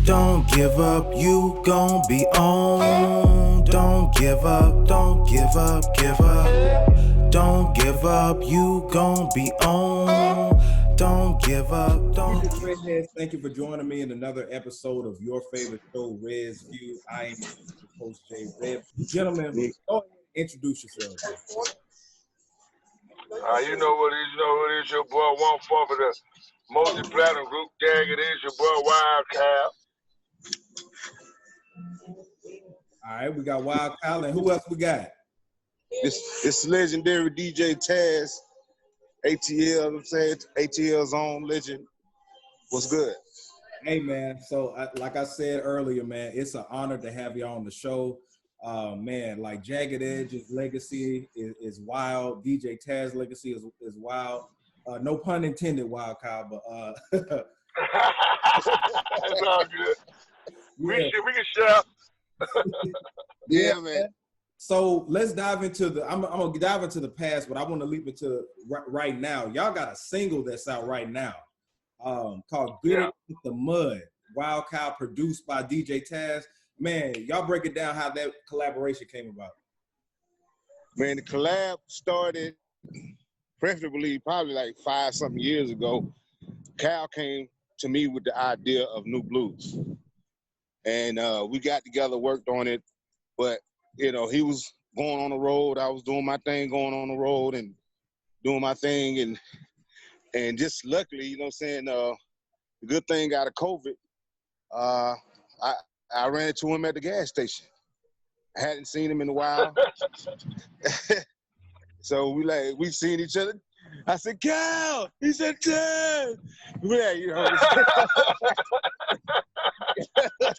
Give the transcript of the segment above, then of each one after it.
Don't give up, you gon' be on. Don't give up, don't give up, give up. Don't give up, you gon' be on. Don't give up, don't give up. Redheads, thank you for joining me in another episode of your favorite show, R3Ds View. I am your host, Jay Red. Gentlemen, go ahead and introduce yourselves. You know what it is, your boy, 1/4 of the multi-platinum group, Jagged Edge, your boy, Wyld Kyle. All right, we got Wyld Kyle, and who else we got? It's legendary DJ Taz, ATL, I'm saying, ATL's own legend. What's good? Hey, man, so like I said earlier, man, it's an honor to have you on the show. Man, like Jagged Edge's legacy is wild. DJ Taz's legacy is wild. No pun intended, Wyld Kyle, but It's all good. We can share. Yeah, man. So let's dive into I'm gonna dive into the past, but I want to leap into right now. Y'all got a single that's out right now, called "Good It With the Mud." Wyld Kyle, produced by DJ Taz. Man, y'all break it down how that collaboration came about. Man, the collab started preferably probably like 5-something years ago. Cal came to me with the idea of New Blues. And we got together, worked on it. But, you know, he was going on the road. I was doing my thing going on the road and doing my thing. And just luckily, you know what I'm saying, the good thing out of COVID, I ran into him at the gas station. I hadn't seen him in a while. So we seen each other. I said, Cal. He said, Ted. Yeah, you heard it.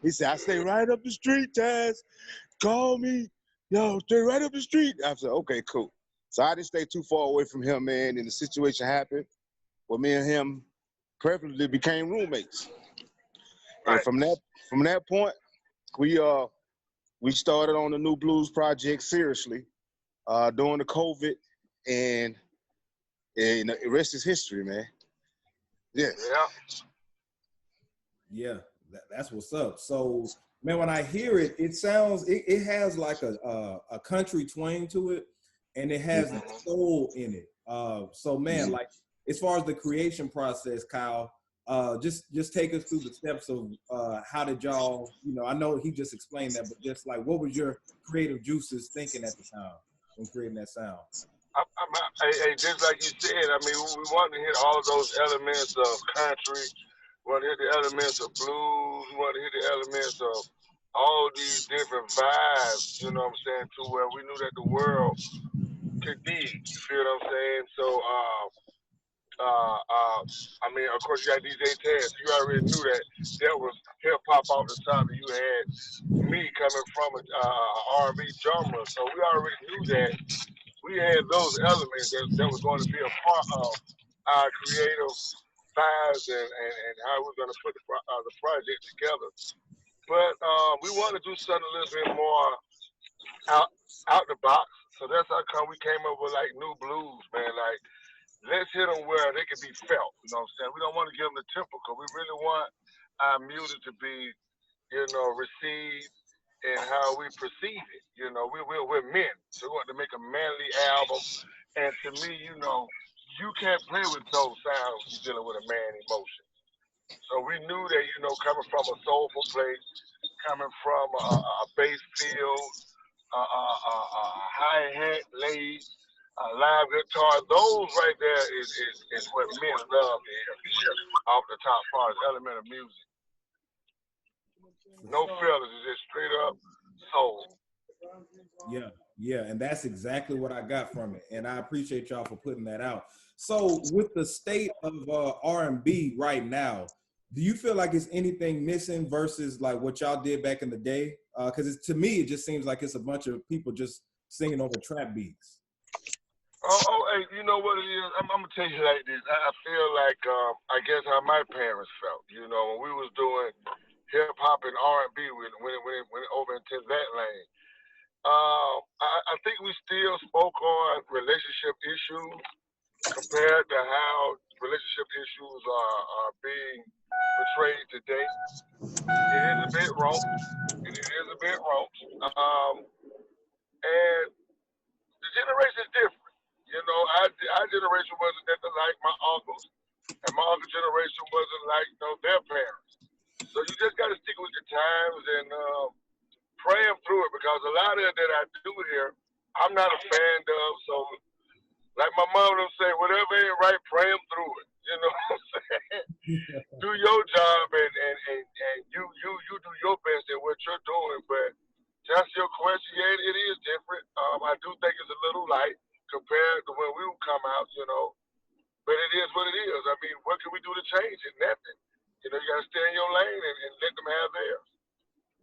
He said, I stay right up the street, Taz. Call me. Yo, stay right up the street. I said, okay, cool. So I didn't stay too far away from him, man. And the situation happened where me and him preferably became roommates. Right. And from that point, we started on the New Blues project seriously during the COVID, and the rest is history, man. Yeah. Yeah, that's what's up. So, man, when I hear it, it sounds it has like a country twang to it, and it has soul in it. So, man, like as far as the creation process, Kyle, just take us through the steps of how did y'all, you know, I know he just explained that, but just like what was your creative juices thinking at the time when creating that sound? Just like you said, I mean, we want to hit all of those elements of country. We want to hit the elements of blues. We want to hit the elements of all these different vibes, you know what I'm saying, to where we knew that the world could dig. You feel what I'm saying? So, I mean, of course, you got DJ Taz. You already knew that there was hip hop off the top, and you had me coming from a R&B genre. So we already knew that we had those elements that was going to be a part of our creative vibes and how we're going to put the project together. But we want to do something a little bit more out the box. So that's how come we came up with like New Blues, man. Like, let's hit them where they can be felt. You know what I'm saying? We don't want to give them the typical. We really want our music to be, you know, received in how we perceive it. You know, we're men, so we want to make a manly album. And to me, you know, you can't play with those sounds when you're dealing with a man emotion. So we knew that, you know, coming from a soulful place, coming from a bass field, a hi-hat laid, live guitar, those right there is what men love here off the top part, element of music. No fillers, it's just straight up soul. Yeah, and that's exactly what I got from it, and I appreciate y'all for putting that out. So, with the state of R&B right now, do you feel like it's anything missing versus like what y'all did back in the day? Because to me, it just seems like it's a bunch of people just singing over trap beats. Hey, you know what it is? I'm gonna tell you like this. I feel like I guess how my parents felt. You know, when we was doing hip hop and R&B when it over into that lane. I think we still spoke on relationship issues compared to how relationship issues are being portrayed today. It is a bit wrong. It is a bit wrong. And the generation is different. You know, our generation wasn't nothing like my uncles, and my uncle's generation wasn't like their parents. So you just got to stick with the times and pray them through it, because a lot of it that I do here, I'm not a fan of. So, like my mom would say, whatever ain't right, pray them through it. You know what I'm saying? Do your job and you do your best at what you're doing. But to answer your question, yeah, it is different. I do think it's a little light compared to when we would come out, But it is what it is. I mean, what can we do to change it? Nothing. You got to stay in your lane and let them have theirs.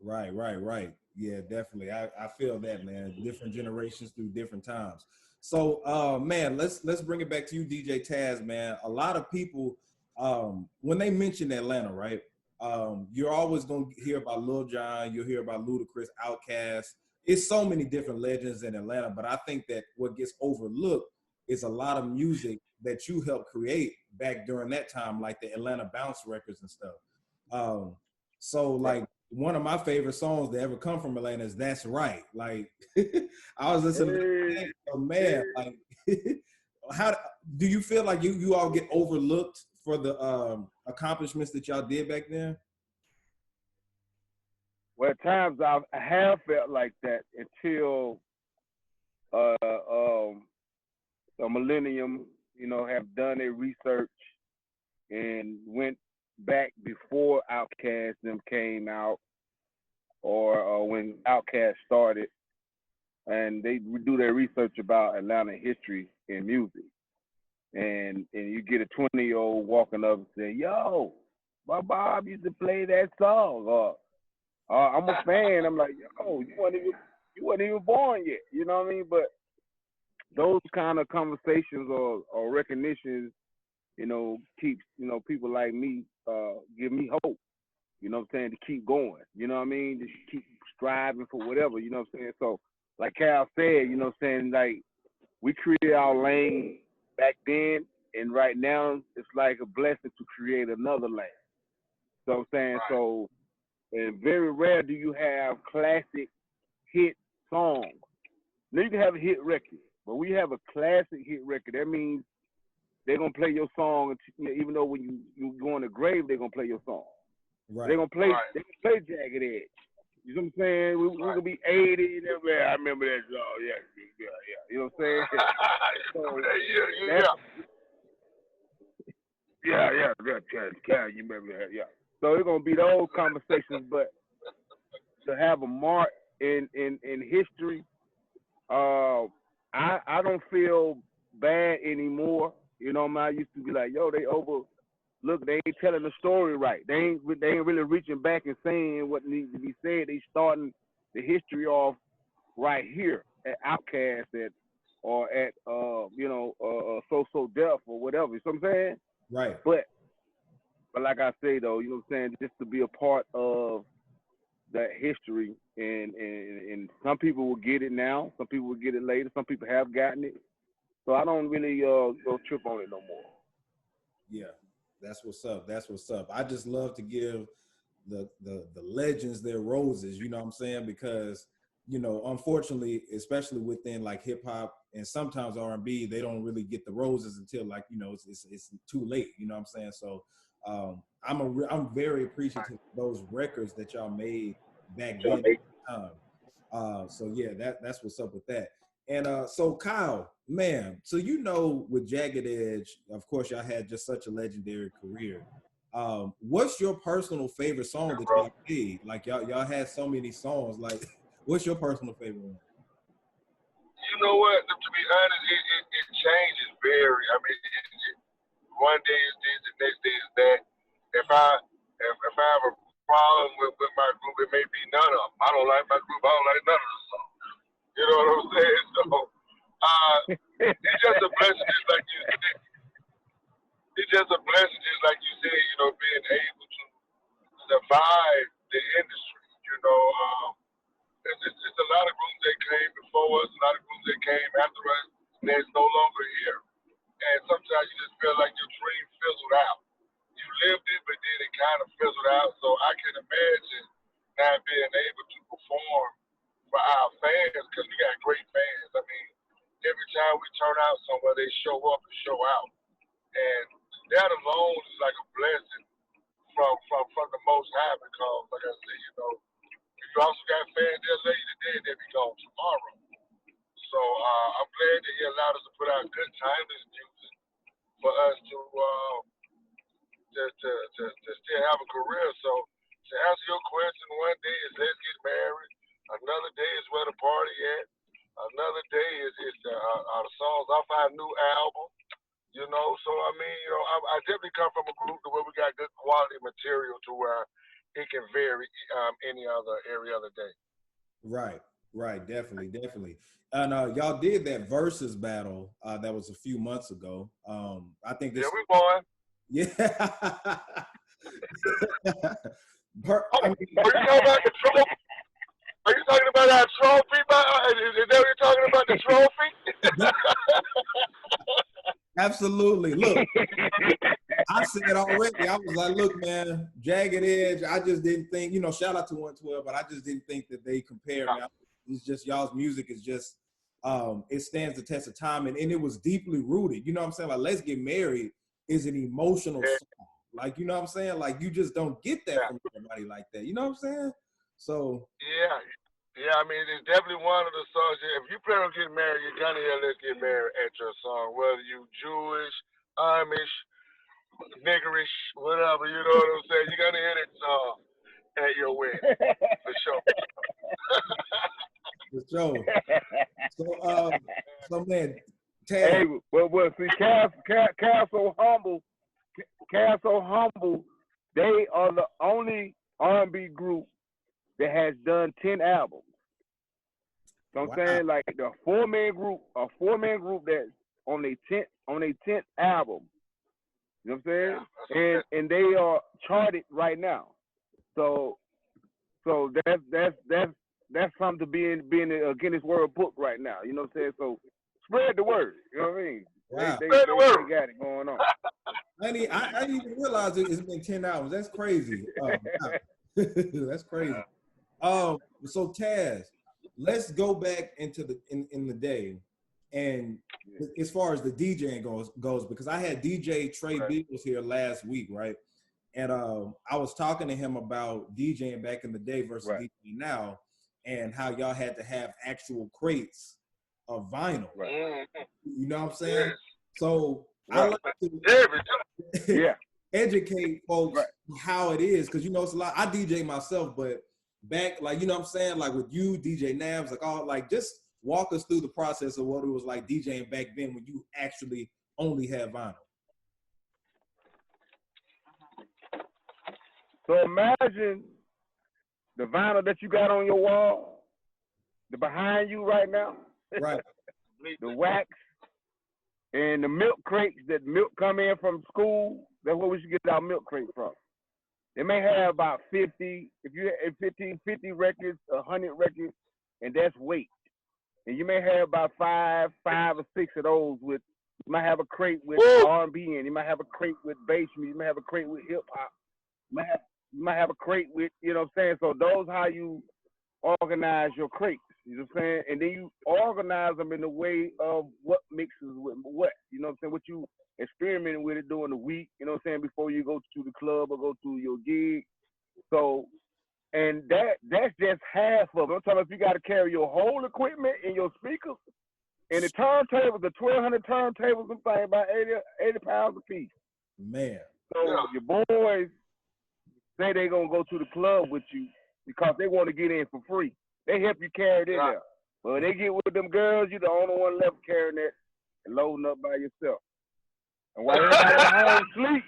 Right. Yeah, definitely. I feel that, man. Different generations through different times. So, man, let's bring it back to you, DJ Taz, man. A lot of people, when they mention Atlanta, right, you're always going to hear about Lil Jon. You'll hear about Ludacris, Outkast. It's so many different legends in Atlanta, but I think that what gets overlooked is a lot of music that you helped create back during that time, like the Atlanta Bounce records and stuff. So, like, one of my favorite songs that ever come from Atlanta is "That's Right." Like, I was listening to that, so, man, like, how do you feel like you all get overlooked for the accomplishments that y'all did back then? Well, at times I have felt like that until the Millennium, have done their research and went back before Outkast them came out, or when Outkast started, and they do their research about Atlanta history and music, and you get a 20-year-old walking up and saying, "Yo, my Bob used to play that song," or I'm a fan. I'm like, "Yo, you wasn't even born yet," you know what I mean? But those kind of conversations or recognitions, keeps people like me give me hope, you know what I'm saying, to keep going, you know what I mean, to keep striving for whatever, you know what I'm saying. So like Cal said, you know what I'm saying, like we created our lane back then, and right now it's like a blessing to create another lane. So I'm saying, Right. So, and very rare do you have classic hit songs. Now you can have a hit record, but we have a classic hit record. That means they're gonna play your song, even though when you go in the grave, they're gonna play your song. Right. They're gonna play Jagged Edge. You know what I'm saying? We're gonna be 80 and everything. I remember that song. Yeah. You know what I'm saying? Yeah. You remember that? Yeah. So it's gonna be those conversations, but to have a mark in history, I don't feel bad anymore. You know, I used to be like, yo, they ain't telling the story right. They ain't really reaching back and saying what needs to be said. They starting the history off right here at Outkast or at So Deaf or whatever. You know what I'm saying? Right. But like I say though, you know what I'm saying, just to be a part of that history, and some people will get it now, some people will get it later, some people have gotten it. So I don't really go trip on it no more. Yeah, that's what's up. I just love to give the legends their roses, you know what I'm saying? Because, unfortunately, especially within like hip hop and sometimes R&B, they don't really get the roses until like, it's too late, you know what I'm saying? So I'm very appreciative of those records that y'all made back then. So yeah, that's what's up with that. And so Kyle, man, so with Jagged Edge, of course, y'all had just such a legendary career. What's your personal favorite song that y'all made? Like y'all had so many songs. Like, what's your personal favorite one? You know what? To be honest, it changes very. I mean, one day is this, the next day is that. If I have a problem with my group, it may be none of them. I don't like my group. I don't like none of the songs. You know what I'm saying? So it's just a blessing, just like you said. It's just a blessing, just like you said. Being able to survive the industry. It's a lot of groups that came before us, a lot of groups that came after us, and it's no longer here. And sometimes you just feel like your dream fizzled out. You lived it, but then it kind of fizzled out. So I can imagine not being able to perform for our fans because we got great fans. I mean, every time we turn out somewhere, they show up and show out. And that alone is like a blessing from the Most High because, like I said, you know, you also got fans that lay today and they'll be gone tomorrow. So I'm glad that he allowed us to put out good timeless music for us to still have a career. So to answer your question, one day is let's get married, another day is where the party at, another day is the songs off our new album. You know, so I mean, you know, I definitely come from a group to where we got good quality material to where it can vary every other day. Right, definitely. And y'all did that versus battle that was a few months ago. I think this. Yeah, we won. Yeah. Are you talking about the trophy? Are you talking about our trophy? Is that what you're talking about, the trophy? Absolutely. Look, I said already. I was like, look, man, Jagged Edge. I just didn't think, you know, shout out to 112, but I just didn't think that they compared. Now, it's just y'all's music is just, it stands the test of time, and it was deeply rooted. You know what I'm saying? Like, Let's Get Married is an emotional song. Like, you know what I'm saying? Like, you just don't get that from everybody like that. You know what I'm saying? So. Yeah, I mean, it's definitely one of the songs. If you plan on getting married, you're gonna hear Let's Get Married at your song, whether you Jewish, Amish, niggerish, whatever, you know what I'm saying? You're gonna hear that song at your wedding, for sure. For sure. So man, hey, well, see, Cal so humble. Cal so humble. They are the only R&B group that has done 10 albums. So I'm saying, like, the four-man group that's on their 10th album. You know what I'm saying? And they are charted right now. So that's something to be in a Guinness World Book right now. You know what I'm saying? So spread the word. You know what I mean? Wow. They got it going on. I didn't even realize it's been 10 hours. That's crazy. That's crazy. So Taz, let's go back into the day, and as far as the DJing goes, because I had DJ Trey Beals here last week, right? And I was talking to him about DJing back in the day versus DJing now, and how y'all had to have actual crates of vinyl. Right. You know what I'm saying? So right. I like to educate folks right. how it is, because you know it's a lot. I DJ myself, but back, like, you know what I'm saying, like with you, DJ Nabs, like all, like, just walk us through the process of what it was like DJing back then when you actually only had vinyl. So imagine the vinyl that you got on your wall, the behind you right now, right? The wax and the milk crates that milk come in from school. That's where we should get our milk crate from. They may have about 50, if you have 50 records, 100 records, and that's weight. And you may have about five or six of those with. You might have a crate with R&B in. You might have a crate with bass music. You might have a crate with hip hop. You might have a crate with, you know what I'm saying? So those how you organize your crates. You know what I'm saying? And then you organize them in the way of what mixes with what. You know what I'm saying? What you experimenting with it during the week, you know what I'm saying, before you go to the club or go to your gig. So, and that's just half of it. I'm talking about if you got to carry your whole equipment and your speakers and the turntables, the 1,200 turntables, I'm saying about 80 pounds a piece. Man. So your boys say they're going to go to the club with you because they want to get in for free. They help you carry it in there. But when they get with them girls, you're the only one left carrying it and loading up by yourself. And while everybody at home sleep,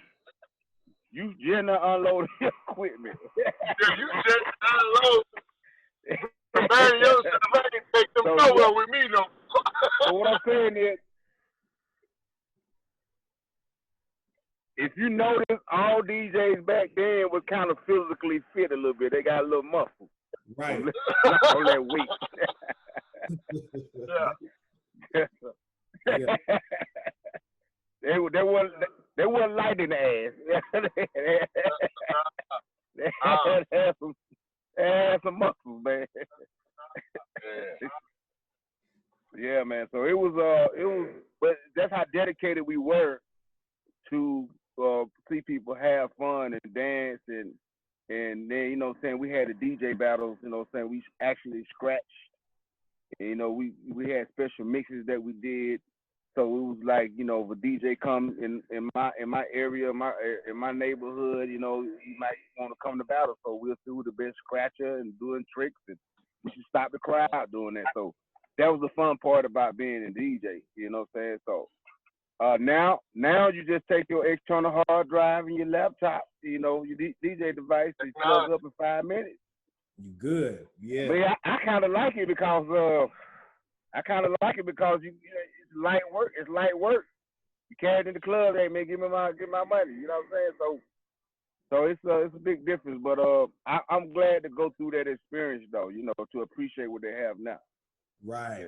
you just unload your equipment. Yeah, you just unload. Man, yourself, I can take them nowhere with me, though. So what I'm saying is, if you notice, all DJs back then were kind of physically fit a little bit. They got a little muscle. Right. On that weight. Yeah. They They weren't light in the ass. They had some muscles, man. Yeah, man. So it was, but that's how dedicated we were to see people have fun and dance, and then, you know what I'm saying, we had the DJ battles, you know what I'm saying, we actually scratched, and, you know, we had special mixes that we did. So it was like, you know, if a DJ comes in my area, in my neighborhood, you know, he might want to come to battle. So we'll do the best scratcher and doing tricks, and we should stop the crowd doing that. So that was the fun part about being a DJ, you know what I'm saying? So now you just take your external hard drive and your laptop, you know, your DJ device, you plug up in 5 minutes. You good, yeah. But I kind of like it because it's light work. It's light work. You carry it in the club, hey man, give me my money. You know what I'm saying? So it's a big difference. But I'm glad to go through that experience though, you know, to appreciate what they have now. Right.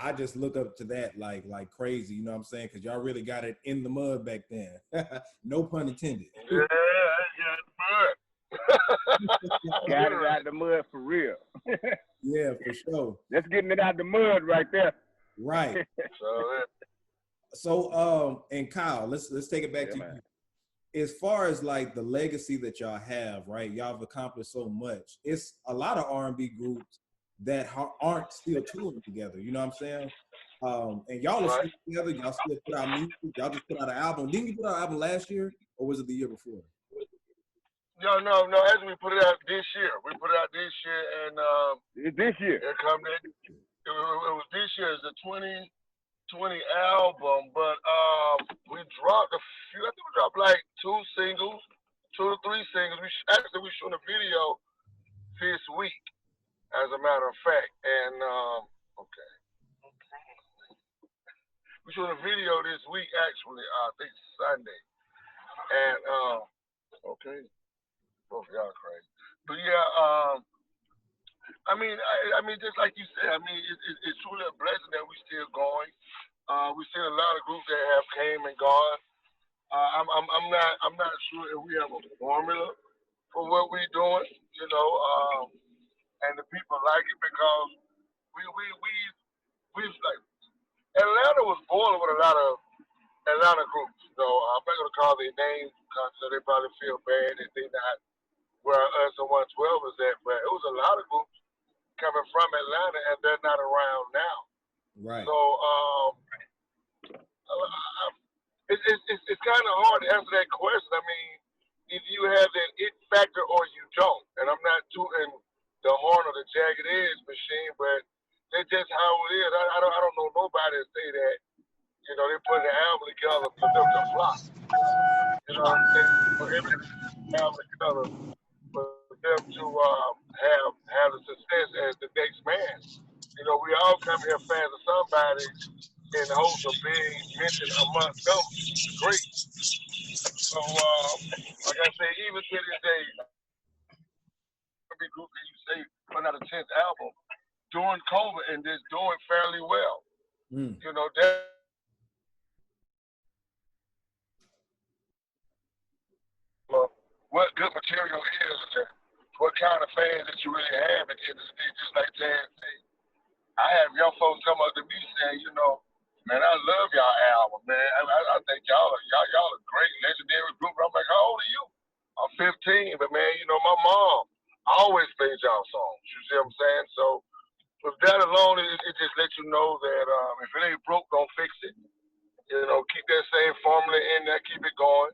I just look up to that like crazy, you know what I'm saying? Because y'all really got it in the mud back then. No pun intended. Yeah, Got it out the mud for real. Yeah, for sure. That's getting it out the mud right there. Right. So and Kyle, let's take it back to man. you. As far as like the legacy that y'all have, right? Y'all have accomplished so much. It's a lot of R&B groups that aren't still touring together. You know what I'm saying? And y'all are still together. Y'all still put out music. Y'all just put out an album. Didn't you put out an album last year, or was it the year before? No. As we put it out this year, and this year. It was this year. It's the 2020 album, but we dropped a few. I think we dropped like 2 to 3 singles. We shot a video this week, as a matter of fact, and we shot a video this week actually. I think Sunday, and both of y'all crazy. But yeah, I mean, just like you said, I mean, it's truly a blessing that we're still going. We see a lot of groups that have came and gone. I'm not sure if we have a formula for what we're doing, you know, and the people like it because we've like Atlanta was born with a lot of Atlanta groups. You know, I'm not gonna call their names because they probably feel bad that they not where us and 112 is at, but it was a lot of groups coming from Atlanta and they're not around now. Right. So it's kind of hard to answer that question. I mean, if you have that it factor or you don't, and I'm not tooting the horn of the Jagged Edge machine, but that's just how it is. I don't know nobody that say that. You know, they put the album together for them to flop. You know what I'm saying? For every album together, for them to have the success as the next man. You know, we all come here fans of somebody in the hopes of being mentioned amongst them. Great. So, like I say, even to this day, every group that you say put out a 10th album during COVID and just doing fairly well. You know, that. What good material is, and what kind of fans that you really have at the end of the day, just like Jan said. I have young folks come up to me saying, you know, man, I love y'all album, man. I think y'all a great legendary group. I'm like, how old are you? I'm 15, but man, you know, my mom always played y'all songs. You see what I'm saying? So with that alone, it just lets you know that if it ain't broke, don't fix it. You know, keep that same formula in there, keep it going.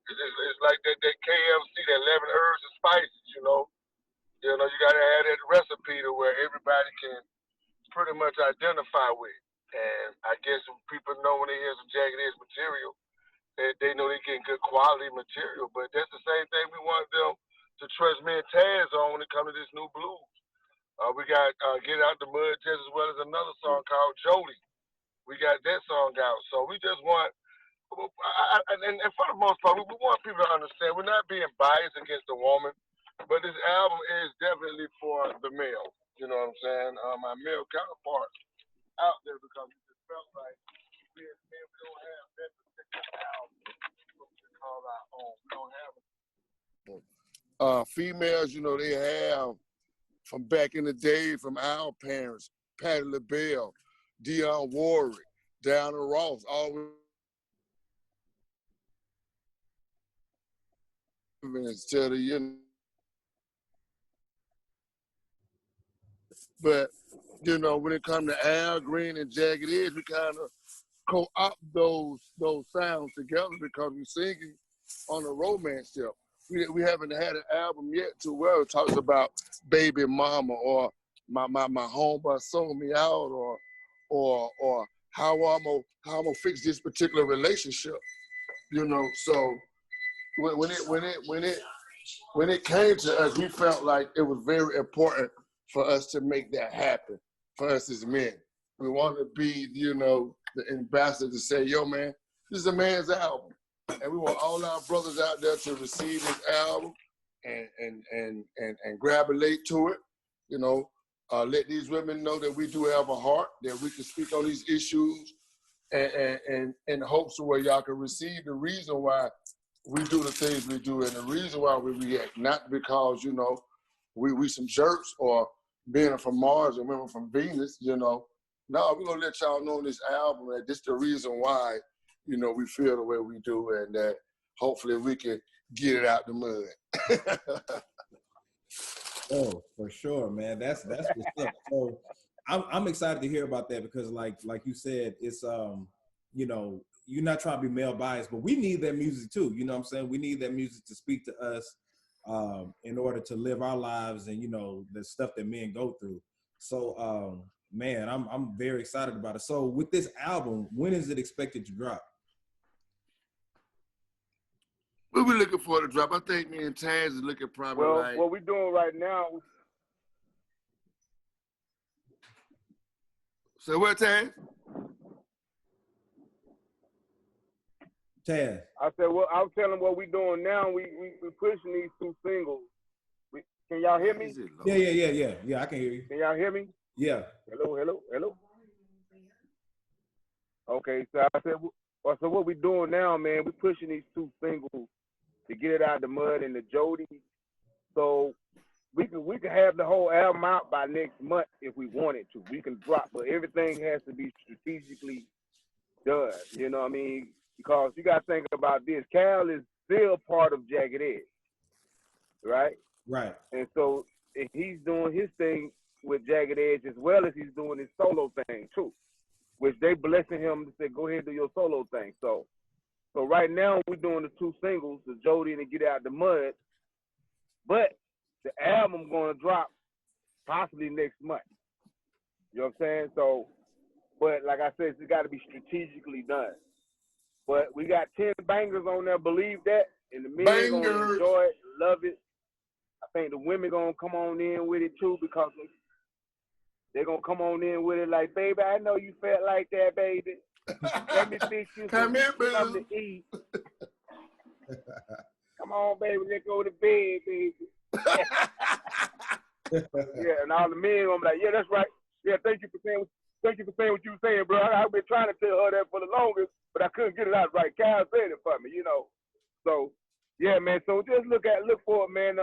It's like that KFC, that 11 herbs and spices, you know. You know, you got to have that recipe to where everybody can pretty much identify with. And I guess people know when they hear some Jagged Edge material, they know they're getting good quality material. But that's the same thing we want them to trust me and Taz on when it comes to this new blues. We got Get Out the Mud just as well as another song called Jody. We got that song out. So we just want, and for the most part, we want people to understand we're not being biased against the woman, but this album is definitely for the male. You know what I'm saying? My male counterparts out there because we just felt like we as men, we don't have that particular Females, you know, they have from back in the day, from our parents, Patti LaBelle, Dionne Warwick, Diana Ross, always instead of, you know, but, you know, when it comes to Al Green and Jagged Edge, we kind of co-opt those sounds together because we're singing on a romance tip. We haven't had an album yet to where it talks about baby mama or my homeboy sold me out or how I'm gonna fix this particular relationship. You know, so when it came to us, we felt like it was very important for us to make that happen for us as men. We want to be, you know, the ambassador to say, yo, man, this is a man's album. And we want all our brothers out there to receive this album and gravitate to it. You know, let these women know that we do have a heart, that we can speak on these issues and in hopes of where y'all can receive the reason why we do the things we do and the reason why we react, not because, you know, we some jerks or being from Mars and women from Venus, you know. No, we're gonna let y'all know on this album that this is the reason why, you know, we feel the way we do and that hopefully we can get it out the mud. Oh, for sure, man. That's what's up. So I'm excited to hear about that because like you said, it's you know, you're not trying to be male biased, but we need that music too. You know what I'm saying? We need that music to speak to us in order to live our lives and, you know, the stuff that men go through. So man, I'm very excited about it. So with this album, when is it expected to drop? What we looking for to drop? I think me and Taz is looking probably like. What we're doing right now. So what, Taz? Taz. I said, well, I was telling what we're doing now. We pushing these 2 singles. Can y'all hear me? Yeah, I can hear you. Can y'all hear me? Yeah. Hello. Okay, so I said, so what we doing now, man, we pushing these 2 singles to get it out of the mud and the Jody. So we can have the whole album out by next month if we wanted to. We can drop, but everything has to be strategically done. You know what I mean? Because you got to think about this. Cal is still part of Jagged Edge, right? Right. And so he's doing his thing with Jagged Edge as well as he's doing his solo thing too, which they blessing him to say, go ahead and do your solo thing. So right now we're doing the 2 singles, the Jody and the Get Out the Mud, but the album going to drop possibly next month. You know what I'm saying? So, but like I said, it's got to be strategically done. But we got 10 bangers on there, believe that, and the men going to enjoy it, love it. I think the women going to come on in with it too because they're going to come on in with it like, baby, I know you felt like that, baby. Let me fix you something to eat. Come on, baby, let's go to bed, baby. Yeah, and all the men gonna be like, yeah, that's right. Yeah, thank you for saying what you were saying, bro. I've been trying to tell her that for the longest, but I couldn't get it out right. Kyle said it for me, you know. So yeah, man. So just look for it, man.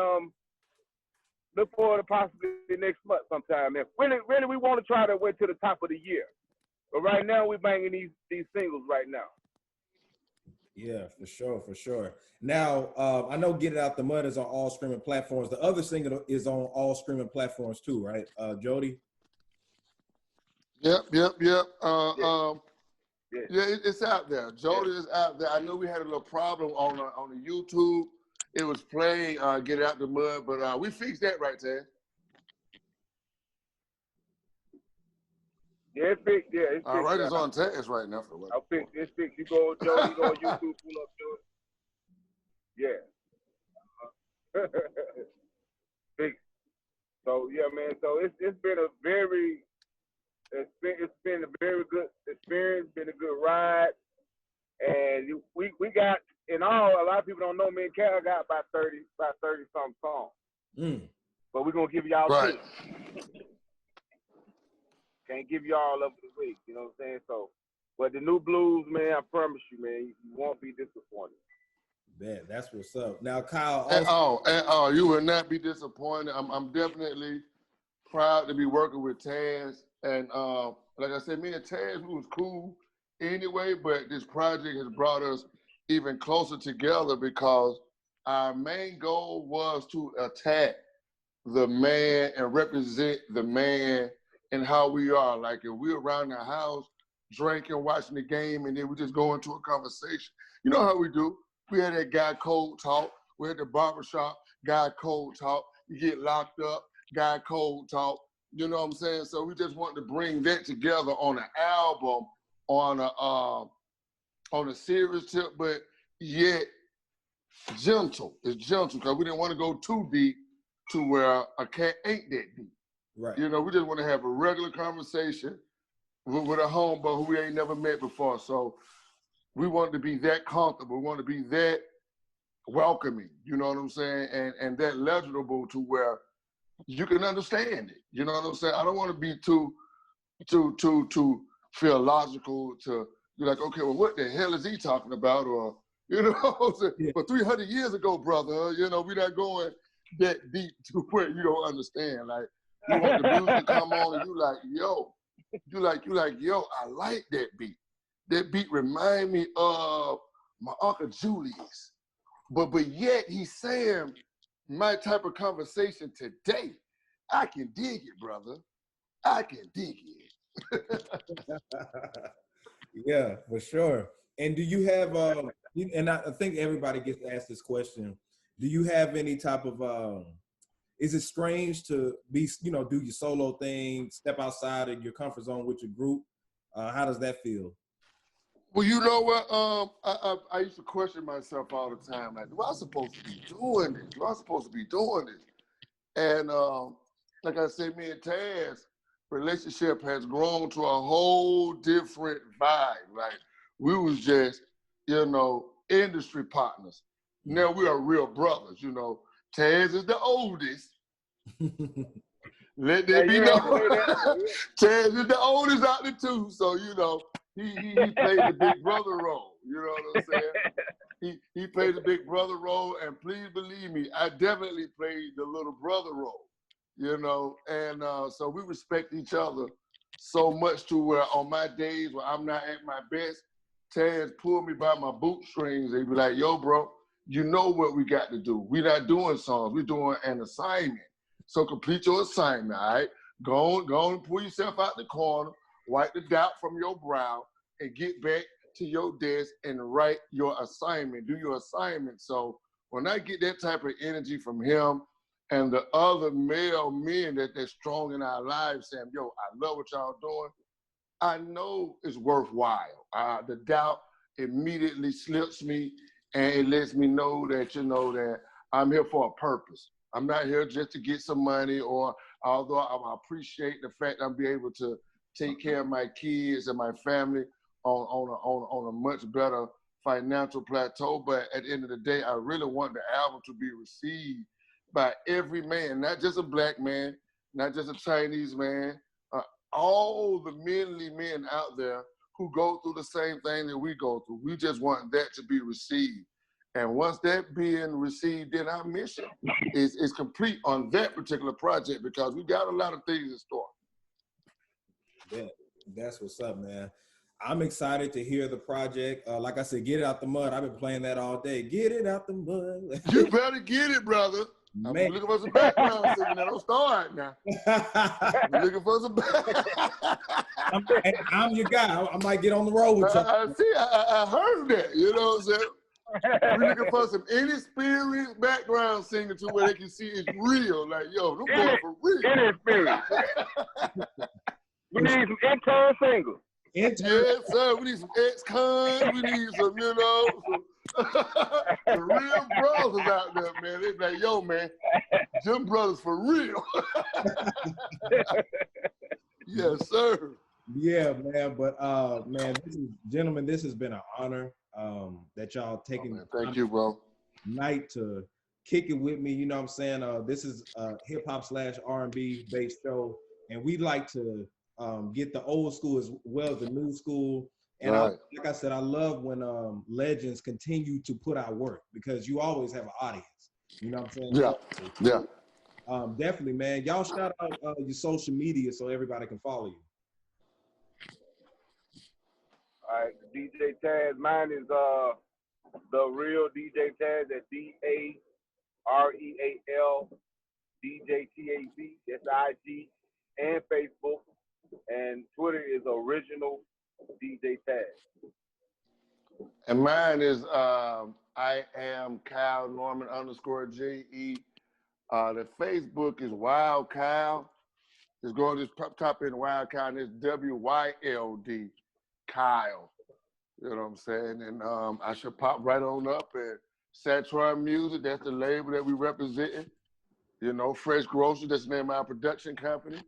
Look forward to possibly next month sometime, man. Really, we want to try to wait to the top of the year. But right now, we're banging these singles right now. Yeah, for sure. Now, I know Get It Out the Mud is on all streaming platforms. The other single is on all streaming platforms too, right, Jody? Yep. Yeah, It's out there. Jody is out there. I know we had a little problem on the YouTube. It was playing Get It Out the Mud, but we fixed that right, Ted. Yeah, it's fixed. Yeah, it's All fixed. right, it's on text right now. I'll fix it. It's fixed. You go, Jody, you go on YouTube, pull up Jody. Yeah. Fixed. So yeah, man. So it's been a very good experience. Been a good ride, and we got in all. A lot of people don't know. Me and Cal got about 30 some songs. But we're gonna give y'all 10. Can't give y'all over the week, you know what I'm saying? So But the new blues, man, I promise you, man, you won't be disappointed. Man, that's what's up. Now, Kyle, At all, you will not be disappointed. I'm definitely proud to be working with Taz. And like I said, me and Taz, we was cool anyway, but this project has brought us even closer together because our main goal was to attack the man and represent the man and how we are. Like if we're around the house drinking, watching the game, and then we just go into a conversation. You know how we do. We had that guy code talk. We had the barbershop, guy code talk. You get locked up, guy code talk. You know what I'm saying? So we just want to bring that together on an album, on a serious tip, but yet gentle. It's gentle because we didn't want to go too deep to where a cat ain't that deep. right. You know, we just want to have a regular conversation with a homeboy who we ain't never met before. So we want to be that comfortable. We want to be that welcoming. You know what I'm saying? And that legible to where you can understand it. You know what I'm saying? I don't want to be too theological to be like, okay, well, what the hell is he talking about? Or, you know what I'm saying? Yeah. But 300 years ago, brother, you know, we're not going that deep to where you don't understand. Like, you want the music to come on and you like, yo, yo, I like that beat. That beat remind me of my Uncle Julius. But yet he's saying my type of conversation today. I can dig it, brother. I can dig it. Yeah, for sure. And do you have, and I think everybody gets asked this question, do you have any type of, is it strange to be, you know, do your solo thing, step outside of your comfort zone with your group? How does that feel? Well, you know what? I used to question myself all the time. Like, do I supposed to be doing this? Do I supposed to be doing this? And like I said, me and Taz, relationship has grown to a whole different vibe. Like, we was just, you know, industry partners. Now we are real brothers, you know. Taz is the oldest. Let that be known. Taz is the oldest out the two, so, you know, he played the big brother role. You know what I'm saying? He played the big brother role, and please believe me, I definitely played the little brother role. You know, and so we respect each other so much to where on my days where I'm not at my best, Taz pulled me by my bootstrings and be like, yo, bro, you know what we got to do. We're not doing songs, we're doing an assignment. So complete your assignment, all right? Go on and pull yourself out the corner, wipe the doubt from your brow, and get back to your desk and write your assignment, do your assignment. So when I get that type of energy from him, and the other male men that's strong in our lives saying, yo, I love what y'all doing, I know it's worthwhile. The doubt immediately slips me, and it lets me know that, you know, that I'm here for a purpose. I'm not here just to get some money, or although I appreciate the fact I'm be able to take care of my kids and my family on a much better financial plateau. But at the end of the day, I really want the album to be received by every man, not just a black man, not just a Chinese man, all the manly men out there who go through the same thing that we go through. We just want that to be received. And once that being received, then our mission is complete on that particular project because we got a lot of things in store. Yeah, that's what's up, man. I'm excited to hear the project. Like I said, Get It Out the Mud. I've been playing that all day. Get it out the mud. You better get it, brother. I'm looking for some background singing. Now don't start now. I'm looking for some I'm your guy. I might get on the road with you. I heard that. You know what I'm saying? We're looking for some inexperienced background singing to where they can see it's real. Like, yo, them boys for real. Inexperienced. We need some intern singles. Yes, sir. We need some ex-cons. We need some, you know, some real brothers out there, man. They be like, yo, man, them brothers for real. Yes, sir. Yeah, man. But man, gentlemen, this has been an honor that y'all taking thank you, bro. Night to kick it with me. You know what I'm saying? This is a hip-hop/R&B based show, and we like to get the old school as well as the new school. And Right. like I said, I love when legends continue to put out work because you always have an audience. You know what I'm saying? Yeah. Yeah. Definitely, man. Y'all shout out your social media so everybody can follow you. All right, DJ Taz. Mine is the real DJ Taz at DAREAL DJTAZ. That's IG and Facebook, and Twitter is original DJ Taz. And mine is I am Kyle Norman _JE. The Facebook is Wyld Kyle. It's going to just top in Wyld Kyle, and it's WYLD Kyle. You know what I'm saying? And I should pop right on up at Satron Music. That's the label that we representing. You know, Fresh Grocery, that's the name of our production company.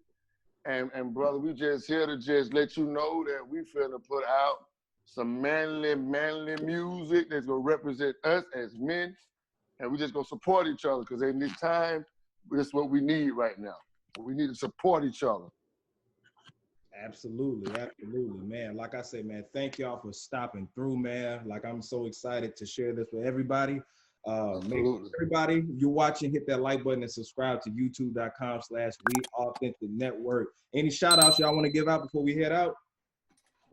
And brother, we just here to just let you know that we finna put out some manly music that's gonna represent us as men. And we just gonna support each other because in this time, that's what we need right now. We need to support each other. Absolutely, man. Like I said, man, thank y'all for stopping through, man. Like I'm so excited to share this with everybody. Make sure everybody, you're watching, hit that like button and subscribe to youtube.com/WeAuthenticNetwork. Any shout outs y'all want to give out before we head out?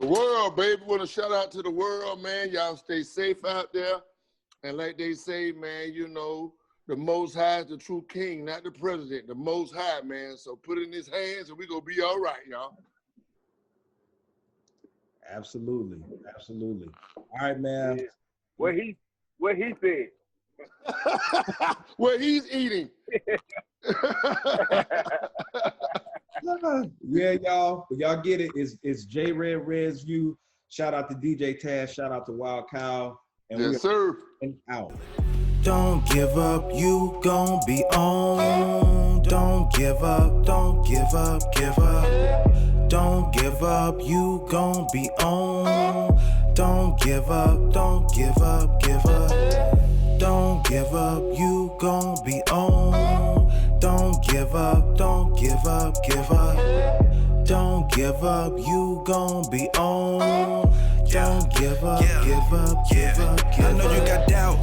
The world, baby. Want to shout out to the world, man. Y'all stay safe out there. And like they say, man, you know, the Most High is the true king, not the president. The Most High, man. So put it in his hands and we gonna be all right, y'all. Absolutely. All right, man. Yeah. What he said. Well, he's eating. Yeah, y'all. But y'all get it. It's Jagged View. Shout out to DJ Taz. Shout out to Wyld Kyle. And Yes, sir. Out. Don't give up, you gon' be on. Don't give up, don't give up, give up. Don't give up, you gon' be on. Don't give up, don't give up, give up. Don't give up, you gon' be on. Don't give up, don't give up, give up. Don't give up, you gon' be on. Don't give up, give up, give up, give up. I know you got doubt,